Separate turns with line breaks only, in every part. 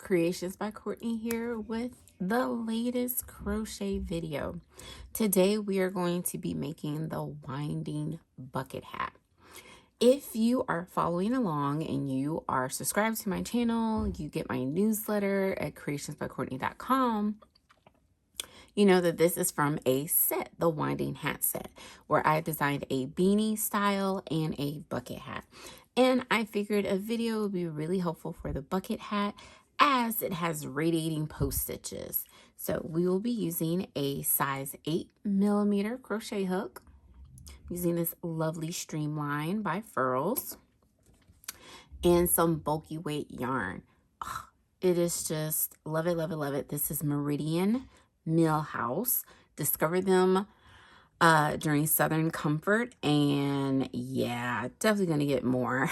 Creations by Courtney here with the latest crochet video. Today we are going to be making the Windin Bucket Hat. If you are following along and you are subscribed to my channel, you get my newsletter at creationsbycourtney.com, you know that this is from a set, the Windin Hat Set, where I designed a beanie style and a bucket hat. And I figured a video would be really helpful for the bucket hat as it has radiating post stitches. So we will be using a size 8mm crochet hook, using this lovely Streamline by Furls, and some bulky weight yarn. Oh, it is just, love it, love it, love it. This is Meridian Millhouse. Discovered them during Southern Comfort, and yeah, definitely gonna get more.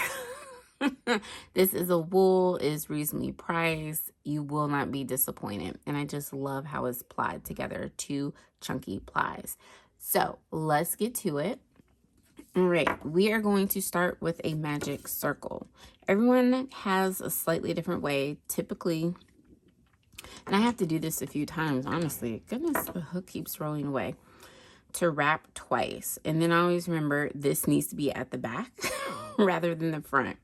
This is a wool, is reasonably priced. You will not be disappointed, and I just love how it's plied together, 2 chunky plies. So let's get to it. All right, we are going to start with a magic circle. Everyone has a slightly different way. Typically, and I have to do this a few times, honestly. Goodness, the hook keeps rolling away. To wrap twice. And then I always remember this needs to be at the back rather than the front.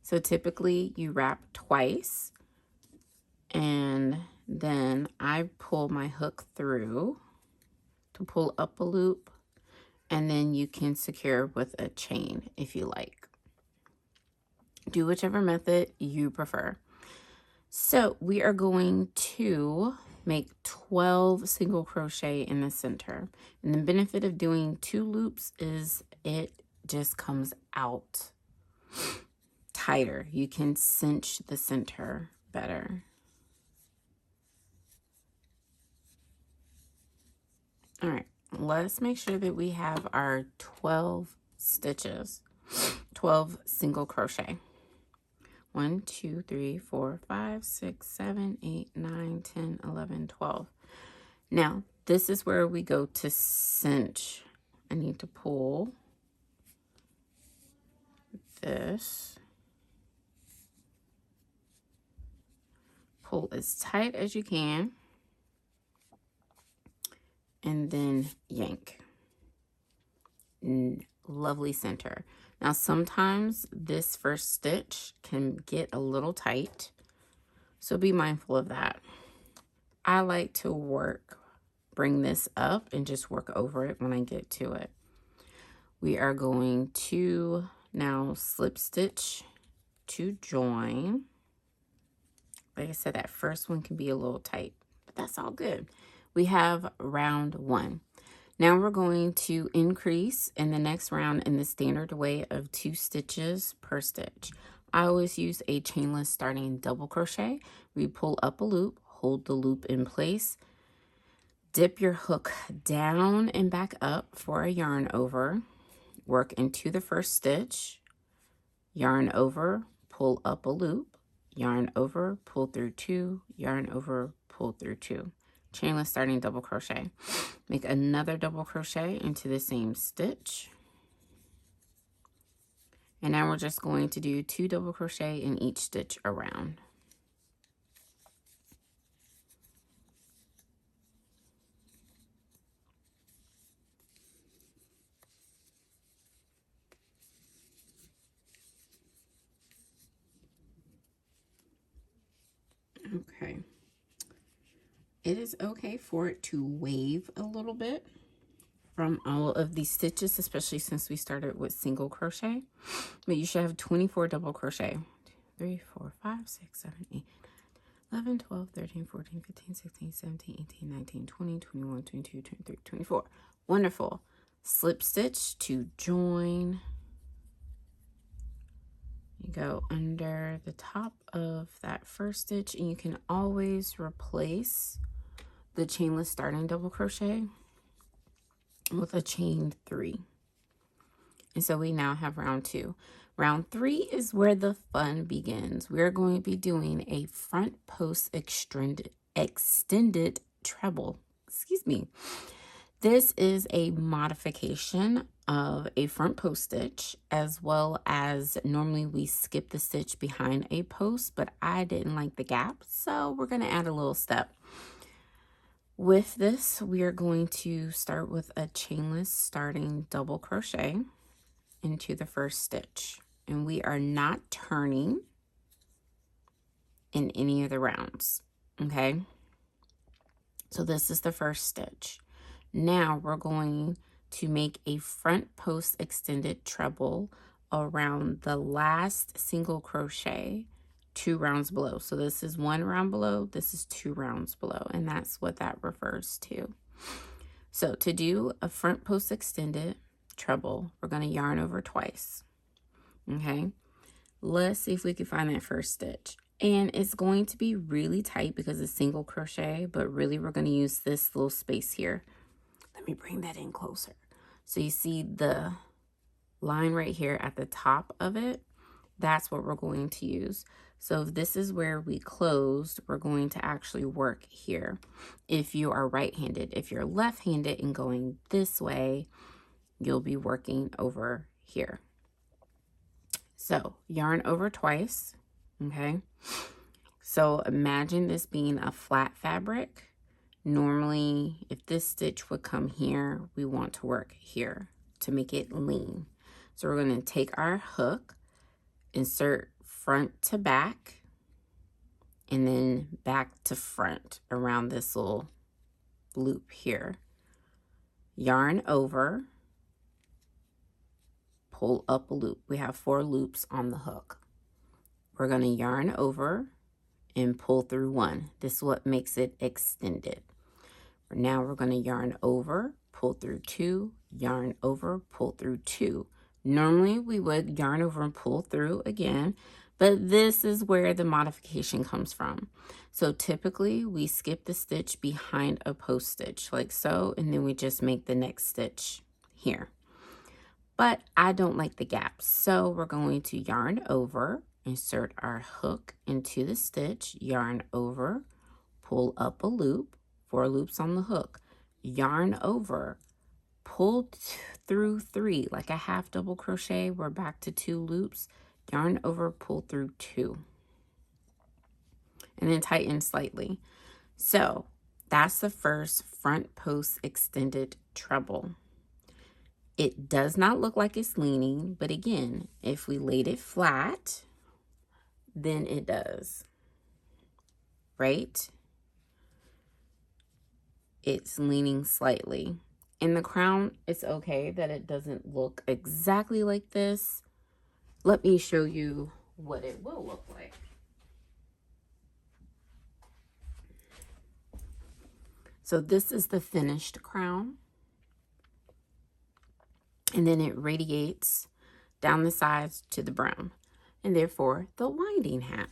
So typically you wrap twice, and then I pull my hook through to pull up a loop, and then you can secure with a chain if you like. Do whichever method you prefer. So we are going to make 12 single crochet in the center. And the benefit of doing 2 loops is it just comes out tighter. You can cinch the center better. All right, let's make sure that we have our 12 stitches, 12 single crochet. 1, 2, 3, 4, 5, 6, 7, 8, 9, 10, 11, 12. Now, this is where we go to cinch. I need to pull this. Pull as tight as you can. And then yank. Lovely center. Now, sometimes this first stitch can get a little tight, so be mindful of that. I like to bring this up and just work over it when I get to it. We are going to now slip stitch to join. Like I said, that first one can be a little tight, but that's all good. We have round 1. Now we're going to increase in the next round in the standard way of 2 stitches per stitch. I always use a chainless starting double crochet. We pull up a loop, hold the loop in place, dip your hook down and back up for a yarn over, work into the first stitch, yarn over, pull up a loop, yarn over, pull through 2, yarn over, pull through 2. Chainless starting double crochet. Make another double crochet into the same stitch. And now we're just going to do 2 double crochet in each stitch around. Okay. It is okay for it to wave a little bit from all of these stitches, especially since we started with single crochet. But you should have 24 double crochet. 3, 4, 5, 6, 7, 8, 11, 12, 13, 14, 15, 16, 17, 18, 19, 20, 21, 22, 23, 24. Wonderful. Slip stitch to join. You go under the top of that first stitch, and you can always replace the chainless starting double crochet with a chain 3. And so we now have round 2. Round 3 is where the fun begins. We're going to be doing a front post extended treble. Excuse me. This is a modification of a front post stitch, as well as normally we skip the stitch behind a post, but I didn't like the gap, so we're going to add a little step. With this, we are going to start with a chainless starting double crochet into the first stitch, and we are not turning in any of the rounds. Okay, so this is the first stitch. Now we're going to make a front post extended treble around the last single crochet 2 rounds below. So this is 1 round below, this is 2 rounds below, and that's what that refers to. So to do a front post extended treble, we're going to yarn over twice. Okay, let's see if we can find that first stitch. And it's going to be really tight because it's single crochet, but really we're going to use this little space here. Let me bring that in closer. So you see the line right here at the top of it, that's what we're going to use. So if this is where we closed, we're going to actually work here. If you are right-handed, if you're left-handed and going this way, you'll be working over here. So yarn over twice, okay? So imagine this being a flat fabric. Normally, if this stitch would come here, we want to work here to make it lean. So we're going to take our hook, insert front to back, and then back to front around this little loop here. Yarn over, pull up a loop. We have 4 loops on the hook. We're going to yarn over and pull through 1. This is what makes it extended. Now we're going to yarn over, pull through 2, yarn over, pull through 2. Normally we would yarn over and pull through again, but this is where the modification comes from. So typically we skip the stitch behind a post stitch like so, and then we just make the next stitch here. But I don't like the gaps, so we're going to yarn over, insert our hook into the stitch, yarn over, pull up a loop, 4 loops on the hook, yarn over, pull through 3 like a half double crochet. We're back to 2 loops, yarn over, pull through 2, and then tighten slightly. So that's the first front post extended treble. It does not look like it's leaning, but again, if we laid it flat, then it does, right? It's leaning slightly. In the crown, it's okay that it doesn't look exactly like this. Let me show you what it will look like. So this is the finished crown. And then it radiates down the sides to the brown, and therefore the winding hat.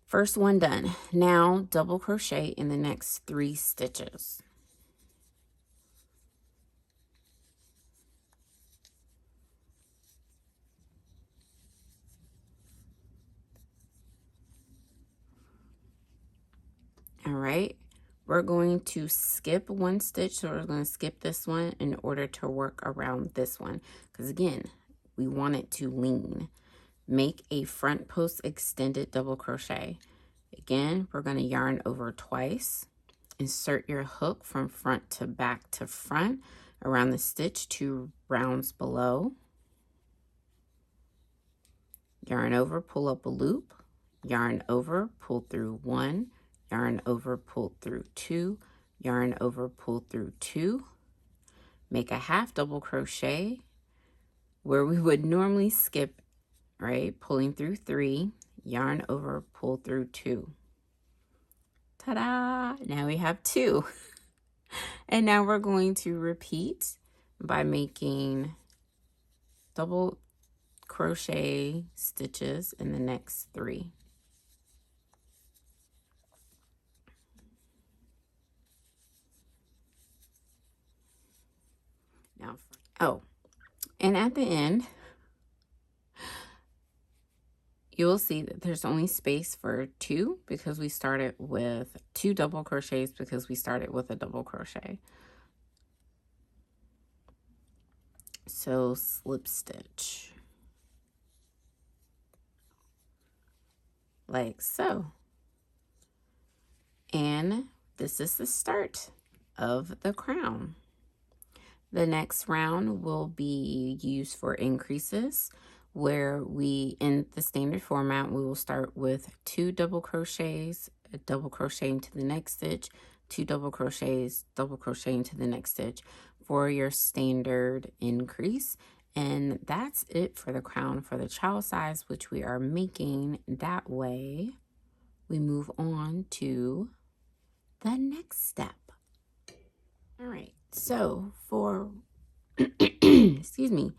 First one done. Now double crochet in the next 3 stitches. All right, we're going to skip 1 stitch, so we're going to skip this one in order to work around this one, because again, we want it to lean. Make a front post extended double crochet. Again, we're going to yarn over twice, insert your hook from front to back to front around the stitch 2 rounds below, yarn over, pull up a loop, yarn over, pull through 1, yarn over, pull through 2, yarn over, pull through 2, make a half double crochet where we would normally skip, right? Pulling through 3, yarn over, pull through 2. Ta-da! Now we have 2. And now we're going to repeat by making double crochet stitches in the next 3. Now, oh, and at the end, you will see that there's only space for 2 because we started with 2 double crochets because we started with a double crochet. So slip stitch like so. And this is the start of the crown. The next round will be used for increases, where in the standard format, we will start with 2 double crochets, a double crochet into the next stitch, 2 double crochets, double crochet into the next stitch for your standard increase. And that's it for the crown for the child size, which we are making. That way we move on to the next step. All right, so for excuse me,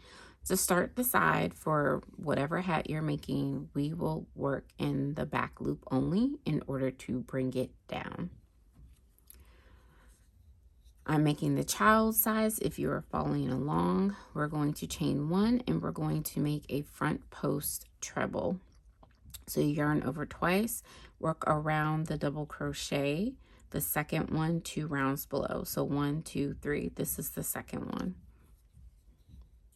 to start the side for whatever hat you're making, we will work in the back loop only in order to bring it down. I'm making the child size. If you are following along, we're going to chain 1 and we're going to make a front post treble. So you yarn over twice, work around the double crochet, the second one 2 rounds below. So 1, 2, 3. This is the second one.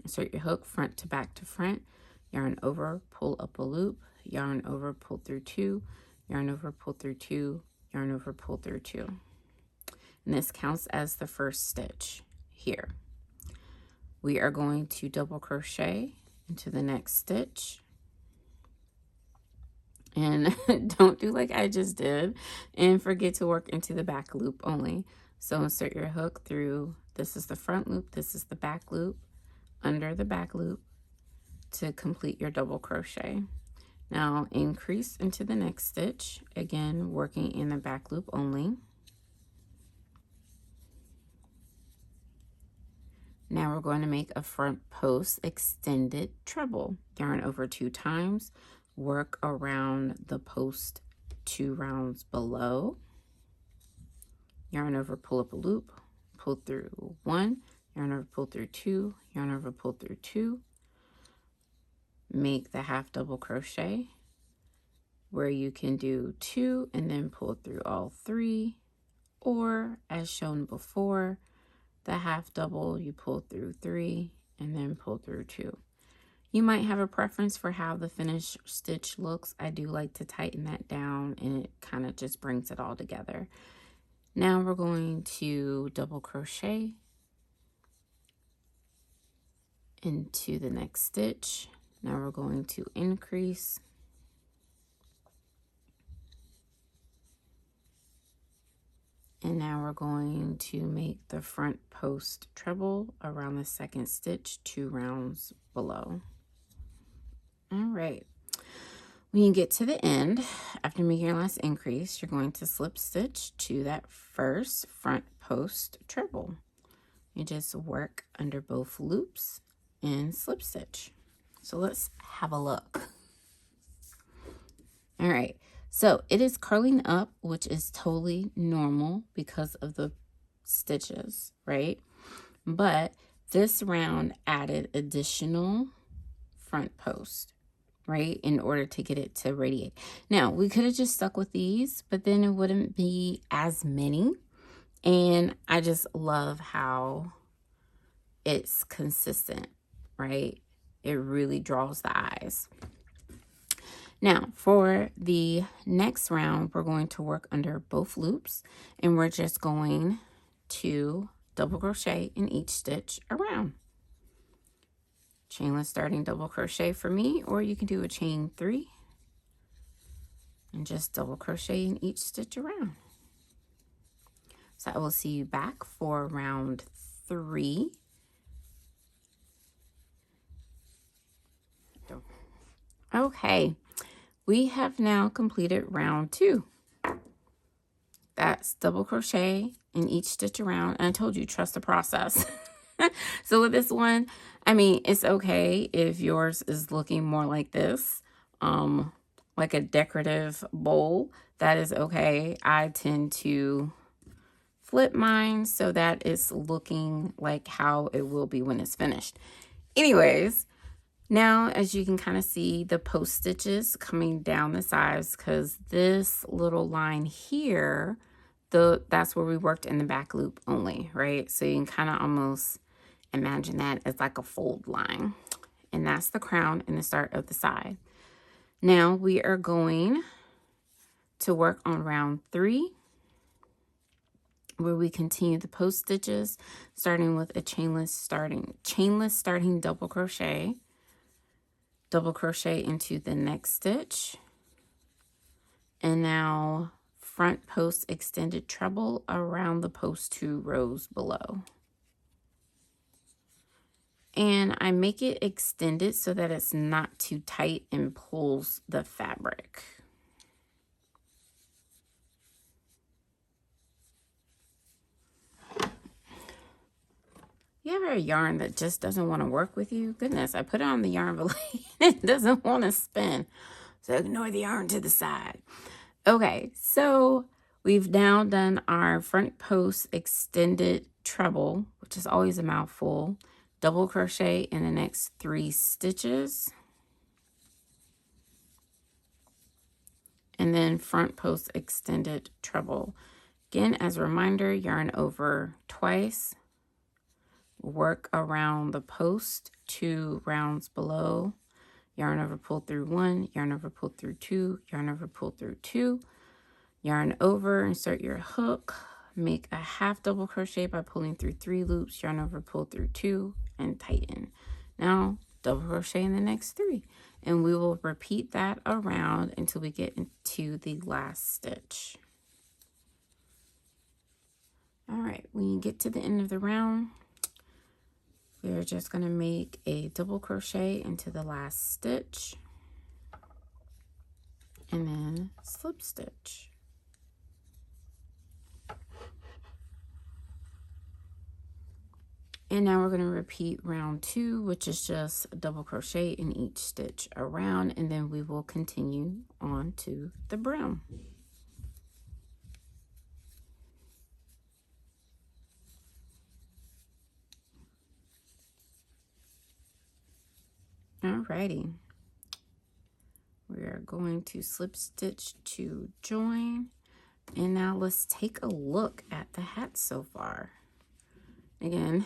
Insert your hook front to back to front, yarn over, pull up a loop, yarn over, pull through 2, yarn over, pull through 2, yarn over, pull through 2. And this counts as the first stitch here. We are going to double crochet into the next stitch. And don't do like I just did and forget to work into the back loop only. So insert your hook through, this is the front loop, this is the back loop, under the back loop to complete your double crochet. Now increase into the next stitch, again working in the back loop only. Now we're going to make a front post extended treble. Yarn over 2 times, work around the post 2 rounds below, yarn over, pull up a loop, pull through 1, yarn over, pull through 2, yarn over, pull through 2, make the half double crochet where you can do 2 and then pull through all 3, or as shown before, the half double, you pull through 3 and then pull through 2. You might have a preference for how the finished stitch looks. I do like to tighten that down and it kind of just brings it all together. Now we're going to double crochet into the next stitch. Now we're going to increase. And now we're going to make the front post treble around the second stitch 2 rounds below. All right. When you get to the end, after making your last increase, you're going to slip stitch to that first front post treble. You just work under both loops and slip stitch. So let's have a look. All right. So it is curling up, which is totally normal because of the stitches, right? But this round added additional front post, right, in order to get it to radiate. Now, we could have just stuck with these, but then it wouldn't be as many. And I just love how it's consistent, right? It really draws the eyes. Now, for the next round, we're going to work under both loops, and we're just going to double crochet in each stitch around. Chainless starting double crochet for me, or you can do a chain 3 and just double crochet in each stitch around. So I will see you back for round 3. Okay. We have now completed round 2. That's double crochet in each stitch around. And I told you, trust the process. So with this one, I mean, it's okay if yours is looking more like this, like a decorative bowl. That is okay. I tend to flip mine so that it's looking like how it will be when it's finished. Anyways, now, as you can kind of see the post stitches coming down the sides, because this little line here, that's where we worked in the back loop only, right? So you can kind of almost imagine that as like a fold line. And that's the crown and the start of the side. Now we are going to work on round 3, where we continue the post stitches, starting with a chainless starting double crochet into the next stitch, and now front post extended treble around the post 2 rows below. And I make it extended so that it's not too tight and pulls the fabric. You ever a yarn that just doesn't want to work with you? Goodness, I put it on the yarn, but it doesn't want to spin. So ignore the yarn to the side. Okay, so we've now done our front post extended treble, which is always a mouthful. Double crochet in the next 3 stitches. And then front post extended treble. Again, as a reminder, yarn over twice. Work around the post 2 rounds below. Yarn over, pull through 1, yarn over, pull through 2, yarn over, pull through 2, yarn over, insert your hook, make a half double crochet by pulling through 3 loops, yarn over, pull through 2, and tighten. Now double crochet in the next 3, and we will repeat that around until we get into the last stitch. All right, when you get to the end of the round, we're just going to make a double crochet into the last stitch and then slip stitch. And now we're going to repeat round 2, which is just a double crochet in each stitch around, and then we will continue on to the brim. Alrighty, we are going to slip stitch to join, and now let's take a look at the hat so far. Again,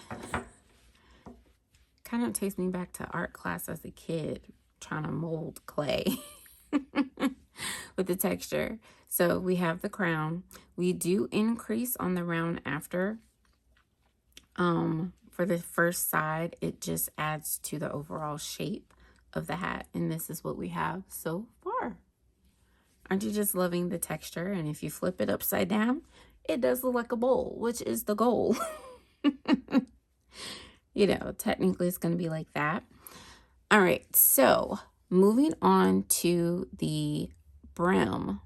kind of takes me back to art class as a kid, trying to mold clay with the texture. So we have the crown. We do increase on the round after. For the first side, it just adds to the overall shape of the hat, and this is what we have so far. Aren't you just loving the texture? And if you flip it upside down, it does look like a bowl, which is the goal. You know, technically it's going to be like that. All right, so moving on to the brim.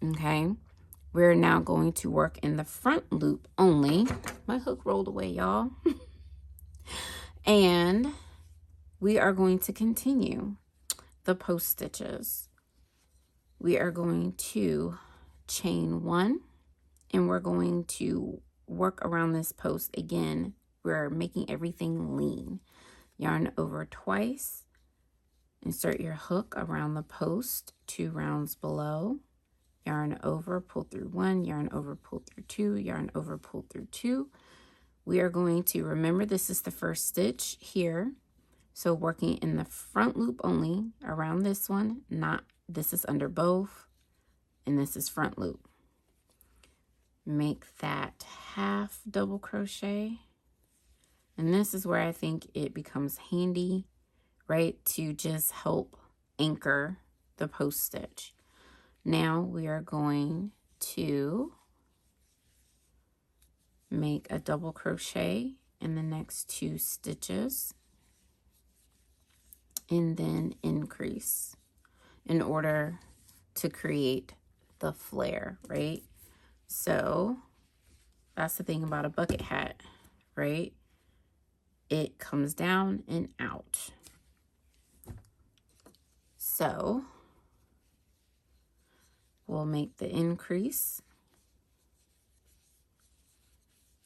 Okay, we're now going to work in the front loop only. My hook rolled away, y'all. And we are going to continue the post stitches. We are going to chain 1, and we're going to work around this post again. We're making everything lean. Yarn over twice, insert your hook around the post 2 rounds below, yarn over, pull through 1, yarn over, pull through 2, yarn over, pull through 2. We are going to, remember, this is the first stitch here, so working in the front loop only around this one, not, this is under both, and this is front loop. Make that half double crochet. And this is where I think it becomes handy, right, to just help anchor the post stitch. Now we are going to make a double crochet in the next 2 stitches and then increase in order to create the flare, right? So that's the thing about a bucket hat, right? It comes down and out. So we'll make the increase,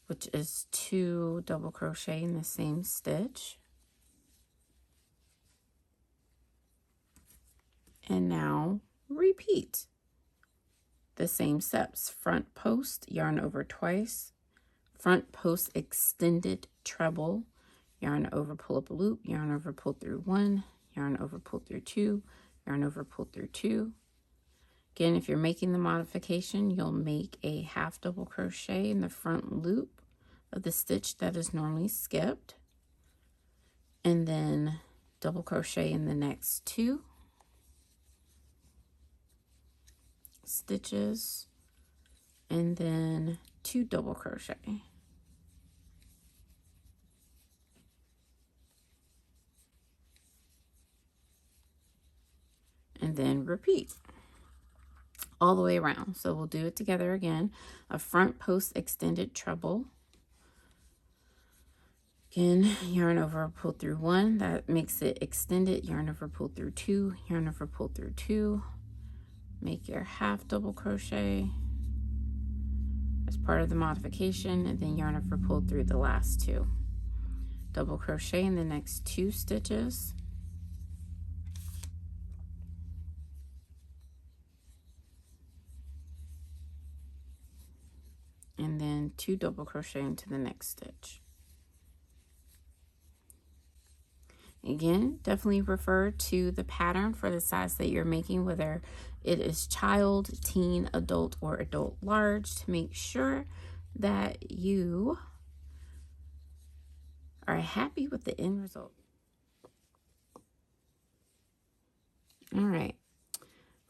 which is 2 double crochet in the same stitch. And now repeat the same steps. Front post, yarn over twice, front post extended treble, yarn over, pull up a loop, yarn over, pull through 1, yarn over, pull through 2, yarn over, pull through 2. Again, if you're making the modification, you'll make a half double crochet in the front loop of the stitch that is normally skipped, and then double crochet in the next 2 stitches, and then 2 double crochet. And then repeat all the way around. So we'll do it together again. A front post extended treble. Again, yarn over, pull through 1. That makes it extended. Yarn over, pull through 2. Yarn over, pull through 2. Make your half double crochet as part of the modification, and then yarn over, pull through the last 2. Double crochet in the next 2 stitches. And then 2 double crochet into the next stitch. Again, definitely refer to the pattern for the size that you're making, whether it is child, teen, adult, or adult large, to make sure that you are happy with the end result. All right,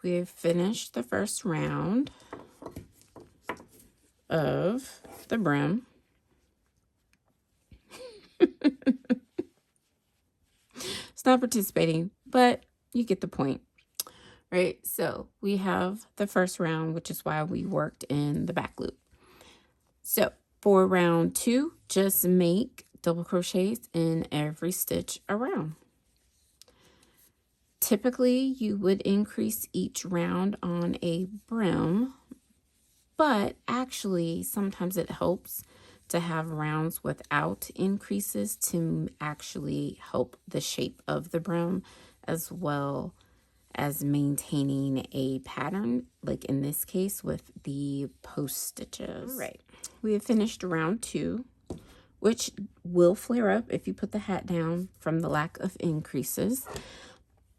we have finished the first round of the brim. It's not participating, but you get the point, right? So we have the first round, which is why we worked in the back loop. So for round 2, just make double crochets in every stitch around. Typically, you would increase each round on a brim, but actually sometimes it helps to have rounds without increases to actually help the shape of the brim, as well as maintaining a pattern, like in this case with the post stitches. All right, we have finished round 2, which will flare up if you put the hat down from the lack of increases,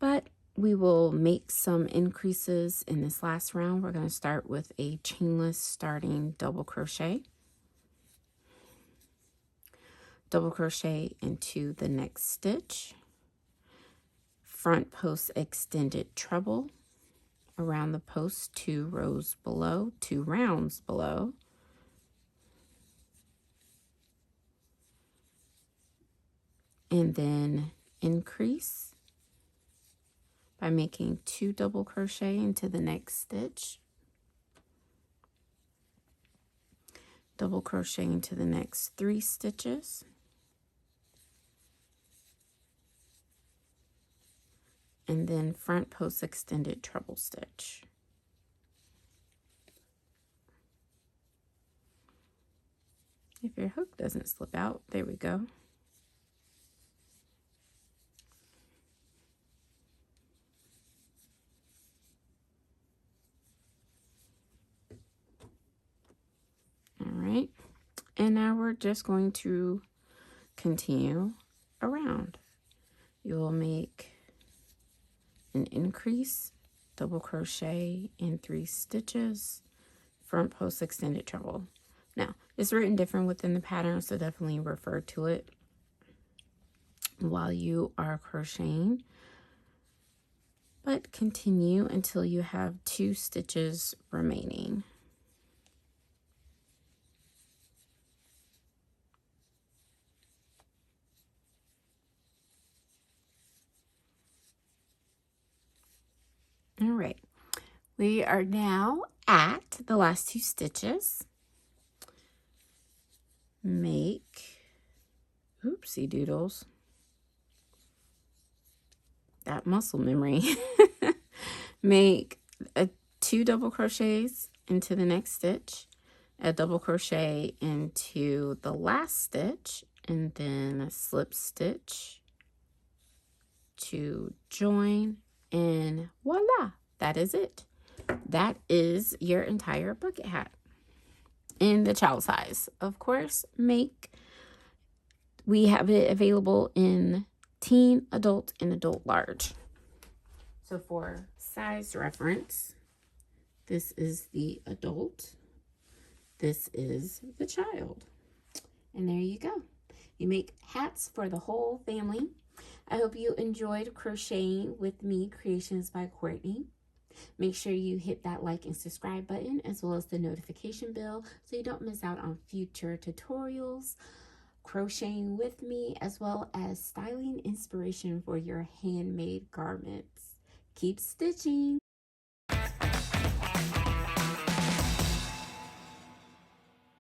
but we will make some increases in this last round. We're going to start with a chainless starting double crochet. Double crochet into the next stitch, front post extended treble around the post 2 rows below, 2 rounds below, and then increase by making 2 double crochet into the next stitch, double crochet into the next 3 stitches, and then front post extended treble stitch. If your hook doesn't slip out, there we go. All right, and now we're just going to continue around. You'll make an increase, double crochet in 3 stitches, front post extended treble. Now, it's written different within the pattern, so definitely refer to it while you are crocheting, but continue until you have 2 stitches remaining. All right, we are now at the last 2 stitches. Make, oopsie doodles, that muscle memory. Make 2 double crochets into the next stitch, a double crochet into the last stitch, and then a slip stitch to join, and voila, that is it. That is your entire bucket hat in the child size. Of course, make We have it available in teen, adult, and adult large. So for size reference, this is the adult, this is the child. And there you go. You make hats for the whole family. I hope you enjoyed crocheting with me, Creations by Courtney. Make sure you hit that like and subscribe button as well as the notification bell so you don't miss out on future tutorials, crocheting with me, as well as styling inspiration for your handmade garments. Keep stitching!